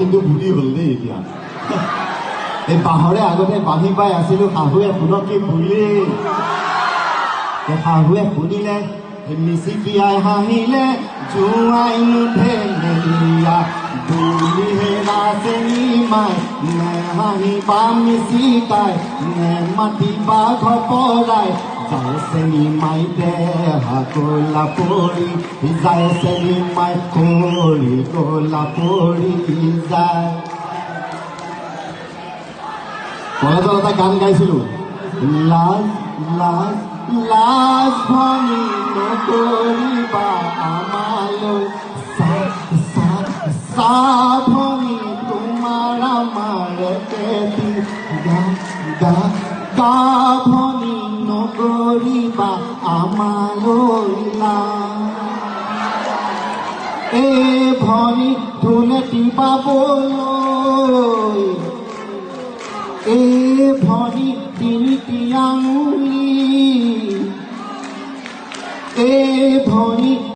কিন্তু ভুলি হল দেই এতিয়া এই বাহৰে আগতে বাঁহী পাই আছিলো শাহুৱে শুনক কি ভুলি শাহুৱে শুনিলে মিচিকিয়াই হাঁহিলে জোঁৱাই নুঠে মেলিয়া বুলিহে নাচেনি মাই নে হাঁহিবা মিচিকাই নে মাতিবা ঘপৰাই যায় চেনি মাই দেহা কলা পৰি যায় চেনি মাই কৰি কলা পৰি যায় কলেজত এটা গান গাইছিলো লাজ লাজ লাজ ভনি নকৰিবা আমালৈ সাধনি তোমাৰ আমাৰ কেতি গাভনি নকৰিবা আমালৈ এই ভনি ধুনে টিপাবলৈ এই ভনি তিনিটি আঙুলি